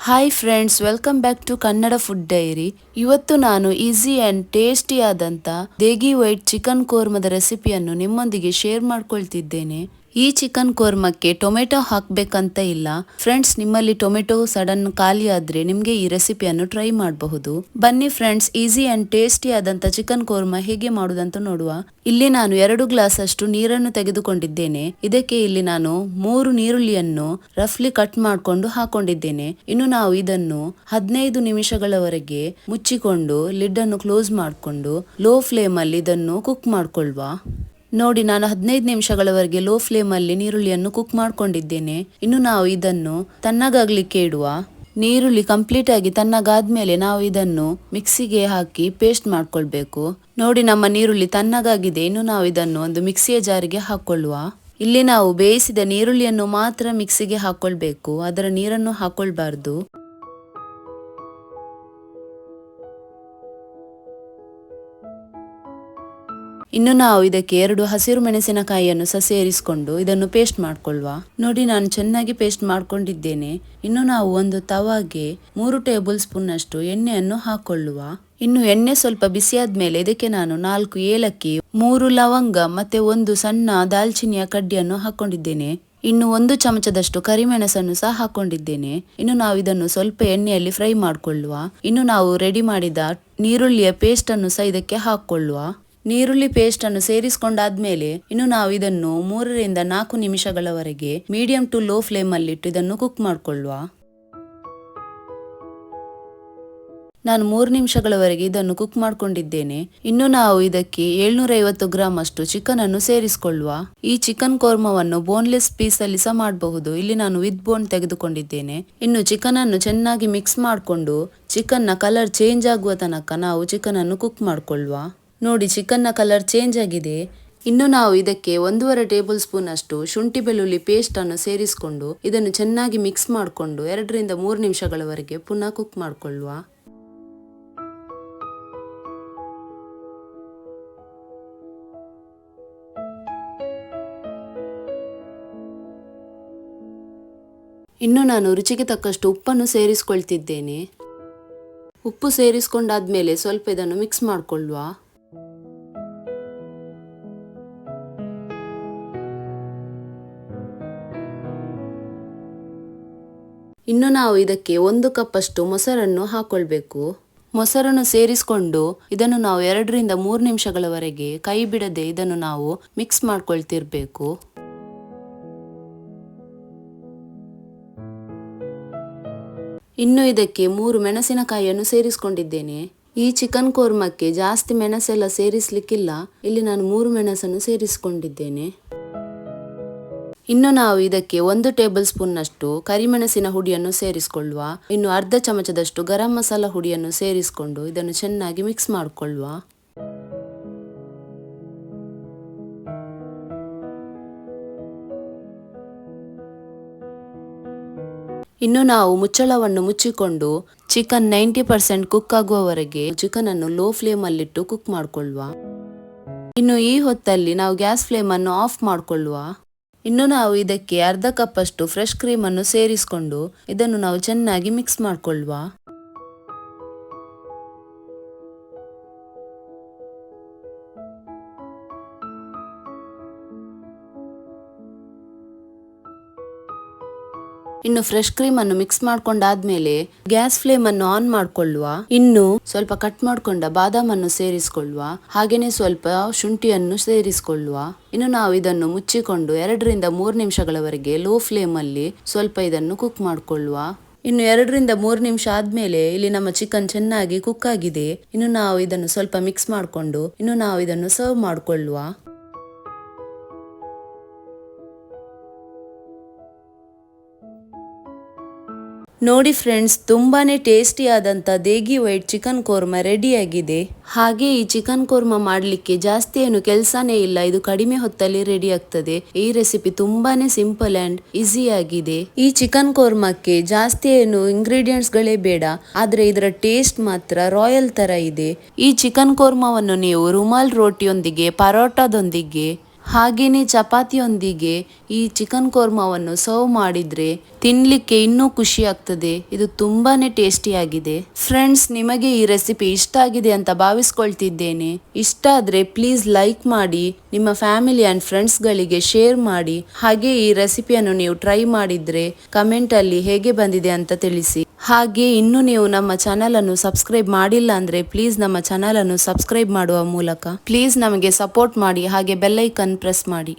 Hi friends, welcome back to Kannada food diary. ಇವತ್ತು ನಾನು easy and tasty ಆದಂಥ ದೇಗಿ white chicken ಕೋರ್ಮದ ರೆಸಿಪಿಯನ್ನು ನಿಮ್ಮೊಂದಿಗೆ ಶೇರ್ ಮಾಡ್ಕೊಳ್ತಿದ್ದೇನೆ. ಈ ಚಿಕನ್ ಕೋರ್ಮಕ್ಕೆ ಟೊಮೆಟೊ ಹಾಕಬೇಕಂತ ಇಲ್ಲ ಫ್ರೆಂಡ್ಸ್. ನಿಮ್ಮಲ್ಲಿ ಟೊಮೆಟೊ ಸಡನ್ ಖಾಲಿ ಆದರೆ ನಿಮಗೆ ಈ ರೆಸಿಪಿಯನ್ನು ಟ್ರೈ ಮಾಡಬಹುದು. ಬನ್ನಿ ಫ್ರೆಂಡ್ಸ್, ಈಸಿ ಆ್ಯಂಡ್ ಟೇಸ್ಟಿ ಆದಂಥ ಚಿಕನ್ ಕೋರ್ಮ ಹೇಗೆ ಮಾಡುವುದಂತ ನೋಡುವ. ಇಲ್ಲಿ ನಾನು 2 ಗ್ಲಾಸ್ ಅಷ್ಟು ನೀರನ್ನು ತೆಗೆದುಕೊಂಡಿದ್ದೇನೆ. ಇದಕ್ಕೆ ಇಲ್ಲಿ ನಾನು 3 ಈರುಳ್ಳಿಯನ್ನು ರಫ್ಲಿ ಕಟ್ ಮಾಡಿಕೊಂಡು ಹಾಕೊಂಡಿದ್ದೇನೆ. ಇನ್ನು ನಾವು ಇದನ್ನು 15 ನಿಮಿಷಗಳವರೆಗೆ ಮುಚ್ಚಿಕೊಂಡು ಲಿಡ್ ಅನ್ನು ಕ್ಲೋಸ್ ಮಾಡಿಕೊಂಡು ಲೋ ಫ್ಲೇಮ್ ಅಲ್ಲಿ ಇದನ್ನು ಕುಕ್ ಮಾಡ್ಕೊಳ್ವಾ. ನೋಡಿ, ನಾನು 15 ನಿಮಿಷಗಳವರೆಗೆ ಲೋ ಫ್ಲೇಮ್ ಅಲ್ಲಿ ನೀರುಳ್ಳಿಯನ್ನು ಕುಕ್ ಮಾಡ್ಕೊಂಡಿದ್ದೇನೆ. ಇನ್ನು ನಾವು ಇದನ್ನು ತಣ್ಣಗಾಗ್ಲಿಕ್ಕೆ ಇಡುವ. ನೀರುಳ್ಳಿ ಕಂಪ್ಲೀಟ್ ಆಗಿ ತಣ್ಣಗಾದ್ಮೇಲೆ ನಾವು ಇದನ್ನು ಮಿಕ್ಸಿಗೆ ಹಾಕಿ ಪೇಸ್ಟ್ ಮಾಡ್ಕೊಳ್ಬೇಕು. ನೋಡಿ, ನಮ್ಮ ನೀರುಳ್ಳಿ ತಣ್ಣಗಾಗಿದೆ. ಇನ್ನು ನಾವು ಇದನ್ನು ಒಂದು ಮಿಕ್ಸಿಯ ಜಾರಿಗೆ ಹಾಕೊಳ್ಳುವ. ಇಲ್ಲಿ ನಾವು ಬೇಯಿಸಿದ ನೀರುಳ್ಳಿಯನ್ನು ಮಾತ್ರ ಮಿಕ್ಸಿಗೆ ಹಾಕೊಳ್ಬೇಕು, ಅದರ ನೀರನ್ನು ಹಾಕೊಳ್ಬಾರ್ದು. ಇನ್ನು ನಾವು ಇದಕ್ಕೆ 2 ಹಸಿರು ಮೆಣಸಿನಕಾಯಿಯನ್ನು ಸೇರಿಸಿಕೊಂಡು ಇದನ್ನು ಪೇಸ್ಟ್ ಮಾಡ್ಕೊಳ್ಳುವ. ನೋಡಿ, ನಾನು ಚೆನ್ನಾಗಿ ಪೇಸ್ಟ್ ಮಾಡ್ಕೊಂಡಿದ್ದೇನೆ. ಇನ್ನು ನಾವು ಒಂದು ತವಾಗೆ 3 ಟೇಬಲ್ ಸ್ಪೂನ್ ಅಷ್ಟು ಎಣ್ಣೆಯನ್ನು ಹಾಕೊಳ್ಳುವ. ಇನ್ನು ಎಣ್ಣೆ ಸ್ವಲ್ಪ ಬಿಸಿಯಾದ ಮೇಲೆ ಇದಕ್ಕೆ ನಾನು 4 ಏಲಕ್ಕಿ, 3 ಲವಂಗ ಮತ್ತೆ 1 ಸಣ್ಣ ದಾಲ್ಚಿನ್ನಿಯ ಕಡ್ಡಿಯನ್ನು ಹಾಕೊಂಡಿದ್ದೇನೆ. ಇನ್ನು 1 ಚಮಚದಷ್ಟು ಕರಿಮೆಣಸನ್ನು ಸಹ ಹಾಕೊಂಡಿದ್ದೇನೆ. ಇನ್ನು ನಾವು ಇದನ್ನು ಸ್ವಲ್ಪ ಎಣ್ಣೆಯಲ್ಲಿ ಫ್ರೈ ಮಾಡ್ಕೊಳ್ಳುವ. ಇನ್ನು ನಾವು ರೆಡಿ ಮಾಡಿದ ನೀರುಳ್ಳಿಯ ಪೇಸ್ಟ್ ಅನ್ನು ಸಹ ಇದಕ್ಕೆ ಹಾಕೊಳ್ಳುವ. ನೀರುಳ್ಳಿ ಪೇಸ್ಟ್ ಅನ್ನು ಸೇರಿಸಿಕೊಂಡಾದ್ಮೇಲೆ ಇನ್ನು ನಾವು ಇದನ್ನು 3 ರಿಂದ 4 ನಿಮಿಷಗಳವರೆಗೆ ಮೀಡಿಯಂ ಟು ಲೋ ಫ್ಲೇಮ್ ಅಲ್ಲಿ ಇಟ್ಟು ಇದನ್ನು ಕುಕ್ ಮಾಡ್ಕೊಳ್ಳುವ. ನಾನು 3 ನಿಮಿಷಗಳವರೆಗೆ ಇದನ್ನು ಕುಕ್ ಮಾಡ್ಕೊಂಡಿದ್ದೇನೆ. ಇನ್ನು ನಾವು ಇದಕ್ಕೆ 750 ಗ್ರಾಮ್ ಅಷ್ಟು ಚಿಕನ್ ಅನ್ನು ಸೇರಿಸಿಕೊಳ್ಳುವ. ಈ ಚಿಕನ್ ಕೋರ್ಮವನ್ನು ಬೋನ್ಲೆಸ್ ಪೀಸ್ ಅಲ್ಲಿ ಸಹ ಮಾಡಬಹುದು. ಇಲ್ಲಿ ನಾನು ವಿತ್ ಬೋನ್ ತೆಗೆದುಕೊಂಡಿದ್ದೇನೆ. ಇನ್ನು ಚಿಕನ್ ಅನ್ನು ಚೆನ್ನಾಗಿ ಮಿಕ್ಸ್ ಮಾಡಿಕೊಂಡು ಚಿಕನ್ ನ ಕಲರ್ ಚೇಂಜ್ ಆಗುವ ತನಕ ನಾವು ಚಿಕನ್ ಅನ್ನು ಕುಕ್ ಮಾಡ್ಕೊಳ್ಳುವ. ನೋಡಿ, ಚಿಕನ್ ನ ಕಲರ್ ಚೇಂಜ್ ಆಗಿದೆ. ಇನ್ನು ನಾವು ಇದಕ್ಕೆ 1.5 ಟೇಬಲ್ ಸ್ಪೂನ್ ಅಷ್ಟು ಶುಂಠಿ ಬೆಳ್ಳುಳ್ಳಿ ಪೇಸ್ಟ್ ಅನ್ನು ಸೇರಿಸಿಕೊಂಡು ಇದನ್ನು ಚೆನ್ನಾಗಿ ಮಿಕ್ಸ್ ಮಾಡಿಕೊಂಡು 2 ರಿಂದ 3 ನಿಮಿಷಗಳವರೆಗೆ ಪುನಃ ಕುಕ್ ಮಾಡಿಕೊಳ್ಳುವ. ಇನ್ನು ನಾನು ರುಚಿಗೆ ತಕ್ಕಷ್ಟು ಉಪ್ಪನ್ನು ಸೇರಿಸಿಕೊಳ್ತಿದ್ದೇನೆ. ಉಪ್ಪು ಸೇರಿಸಿಕೊಂಡಾದ್ಮೇಲೆ ಸ್ವಲ್ಪ ಇದನ್ನು ಮಿಕ್ಸ್ ಮಾಡಿಕೊಳ್ಳುವ. ಇನ್ನು ನಾವು ಇದಕ್ಕೆ 1 ಕಪ್ ಅಷ್ಟು ಮೊಸರನ್ನು ಹಾಕೊಳ್ಬೇಕು. ಮೊಸರನ್ನು ಸೇರಿಸಿಕೊಂಡು ಇದನ್ನು ನಾವು 2 ರಿಂದ 3 ನಿಮಿಷಗಳವರೆಗೆ ಕೈ ಬಿಡದೆ ಇದನ್ನು ನಾವು ಮಿಕ್ಸ್ ಮಾಡ್ಕೊಳ್ತಿರ್ಬೇಕು. ಇನ್ನು ಇದಕ್ಕೆ 3 ಮೆಣಸಿನಕಾಯಿಯನ್ನು ಸೇರಿಸಿಕೊಂಡಿದ್ದೇನೆ. ಈ ಚಿಕನ್ ಕೋರ್ಮಕ್ಕೆ ಜಾಸ್ತಿ ಮೆಣಸೆಲ್ಲ ಸೇರಿಸಲಿಕ್ಕಿಲ್ಲ. ಇಲ್ಲಿ ನಾನು 3 ಮೆಣಸನ್ನು ಸೇರಿಸಿಕೊಂಡಿದ್ದೇನೆ. ಇನ್ನು ನಾವು ಇದಕ್ಕೆ 1 ಟೇಬಲ್ ಸ್ಪೂನ್ ಅಷ್ಟು ಕರಿಮೆಣಸಿನ ಹುಡಿಯನ್ನು ಸೇರಿಸಿಕೊಳ್ಳುವ. ಇನ್ನು ಅರ್ಧ ಚಮಚದಷ್ಟು ಗರಂ ಮಸಾಲ ಹುಡಿಯನ್ನು ಸೇರಿಸಿಕೊಂಡು ಇದನ್ನು ಚೆನ್ನಾಗಿ ಮಿಕ್ಸ್ ಮಾಡಿಕೊಳ್ಳುವ. ಇನ್ನು ನಾವು ಮುಚ್ಚಳವನ್ನು ಮುಚ್ಚಿಕೊಂಡು ಚಿಕನ್ 90% ಕುಕ್ ಆಗುವವರೆಗೆ ಚಿಕನ್ ಅನ್ನು ಲೋ ಫ್ಲೇಮ್ ಅಲ್ಲಿಟ್ಟು ಕುಕ್ ಮಾಡಿಕೊಳ್ಳುವ. ಇನ್ನು ಈ ಹೊತ್ತಲ್ಲಿ ನಾವು ಗ್ಯಾಸ್ ಫ್ಲೇಮ್ ಅನ್ನು ಆಫ್ ಮಾಡಿಕೊಳ್ಳುವ. ಇನ್ನು ನಾವು ಇದಕ್ಕೆ ಅರ್ಧ ಕಪ್ ಅಷ್ಟು ಫ್ರೆಶ್ ಕ್ರೀಮ್ ಅನ್ನು ಸೇರಿಸಿಕೊಂಡು ಇದನ್ನು ನಾವು ಚೆನ್ನಾಗಿ ಮಿಕ್ಸ್ ಮಾಡಿಕೊಳ್ಳುವ. ಇನ್ನು ಫ್ರೆಶ್ ಕ್ರೀಮ್ ಅನ್ನು ಮಿಕ್ಸ್ ಮಾಡ್ಕೊಂಡಾದ್ಮೇಲೆ ಗ್ಯಾಸ್ ಫ್ಲೇಮ್ ಅನ್ನು ಆನ್ ಮಾಡಿಕೊಳ್ಳುವ. ಇನ್ನು ಸ್ವಲ್ಪ ಕಟ್ ಮಾಡ್ಕೊಂಡ ಬಾದಾಮನ್ನು ಸೇರಿಸಿಕೊಳ್ಳುವ. ಹಾಗೇನೆ ಸ್ವಲ್ಪ ಶುಂಠಿಯನ್ನು ಸೇರಿಸಿಕೊಳ್ಳುವ. ಇನ್ನು ನಾವು ಇದನ್ನು ಮುಚ್ಚಿಕೊಂಡು 2 ರಿಂದ 3 ನಿಮಿಷಗಳವರೆಗೆ ಲೋ ಫ್ಲೇಮ್ ಅಲ್ಲಿ ಸ್ವಲ್ಪ ಇದನ್ನು ಕುಕ್ ಮಾಡಿಕೊಳ್ಳುವ. ಇನ್ನು 2 ರಿಂದ 3 ನಿಮಿಷ ಆದ್ಮೇಲೆ ಇಲ್ಲಿ ನಮ್ಮ ಚಿಕನ್ ಚೆನ್ನಾಗಿ ಕುಕ್ ಆಗಿದೆ. ಇನ್ನು ನಾವು ಇದನ್ನು ಸ್ವಲ್ಪ ಮಿಕ್ಸ್ ಮಾಡಿಕೊಂಡು ಇನ್ನು ನಾವು ಇದನ್ನು ಸರ್ವ್ ಮಾಡಿಕೊಳ್ಳುವ. ನೋಡಿ ಫ್ರೆಂಡ್ಸ್, ತುಂಬಾನೇ ಟೇಸ್ಟಿ ಆದಂಥ ದೇಗಿ ವೈಟ್ ಚಿಕನ್ ಕೋರ್ಮ ರೆಡಿಯಾಗಿದೆ. ಹಾಗೆ ಈ ಚಿಕನ್ ಕೋರ್ಮ ಮಾಡಲಿಕ್ಕೆ ಜಾಸ್ತಿ ಏನು ಕೆಲಸನೇ ಇಲ್ಲ. ಇದು ಕಡಿಮೆ ಹೊತ್ತಲ್ಲಿ ರೆಡಿ ಆಗ್ತದೆ. ಈ ರೆಸಿಪಿ ತುಂಬಾನೇ ಸಿಂಪಲ್ ಅಂಡ್ ಈಸಿ ಆಗಿದೆ. ಈ ಚಿಕನ್ ಕೋರ್ಮಕ್ಕೆ ಜಾಸ್ತಿ ಏನು ಇಂಗ್ರೀಡಿಯೆಂಟ್ಸ್ ಗಳೇ ಬೇಡ, ಆದ್ರೆ ಇದರ ಟೇಸ್ಟ್ ಮಾತ್ರ ರಾಯಲ್ ತರ ಇದೆ. ಈ ಚಿಕನ್ ಕೋರ್ಮವನ್ನು ನೀವು ರುಮಾಲ್ ರೋಟಿಯೊಂದಿಗೆ, ಪರೋಟಾದೊಂದಿಗೆ ಹಾಗೇನೆ ಚಪಾತಿಯೊಂದಿಗೆ ಈ ಚಿಕನ್ ಕೋರ್ಮಾವನ್ನು ಸರ್ವ್ ಮಾಡಿದ್ರೆ ತಿನ್ಲಿಕ್ಕೆ ಇನ್ನೂ ಖುಷಿ ಆಗ್ತದೆ. ಇದು ತುಂಬಾನೇ ಟೇಸ್ಟಿಯಾಗಿದೆ. ಫ್ರೆಂಡ್ಸ್, ನಿಮಗೆ ಈ ರೆಸಿಪಿ ಇಷ್ಟ ಆಗಿದೆ ಅಂತ ಭಾವಿಸ್ಕೊಳ್ತಿದ್ದೇನೆ. ಇಷ್ಟ ಆದ್ರೆ ಪ್ಲೀಸ್ ಲೈಕ್ ಮಾಡಿ, ನಿಮ್ಮ ಫ್ಯಾಮಿಲಿ ಅಂಡ್ ಫ್ರೆಂಡ್ಸ್ ಗಳಿಗೆ ಶೇರ್ ಮಾಡಿ. ಹಾಗೆ ಈ ರೆಸಿಪಿಯನ್ನು ನೀವು ಟ್ರೈ ಮಾಡಿದ್ರೆ ಕಮೆಂಟ್ ಅಲ್ಲಿ ಹೇಗೆ ಬಂದಿದೆ ಅಂತ ತಿಳಿಸಿ. ಹಾಗೆ ಇನ್ನು ನೀವು ನಮ್ಮ ಚಾನಲ್ ಅನ್ನು ಸಬ್ಸ್ಕ್ರೈಬ್ ಮಾಡಿಲ್ಲ ಅಂದ್ರೆ ಪ್ಲೀಸ್ ನಮ್ಮ ಚಾನಲ್ ಅನ್ನು ಸಬ್ಸ್ಕ್ರೈಬ್ ಮಾಡುವ ಮೂಲಕ ಪ್ಲೀಸ್ ನಮಗೆ ಸಪೋರ್ಟ್ ಮಾಡಿ. ಹಾಗೆ ಬೆಲ್ ಐಕಾನ್ ಪ್ರೆಸ್ ಮಾಡಿ.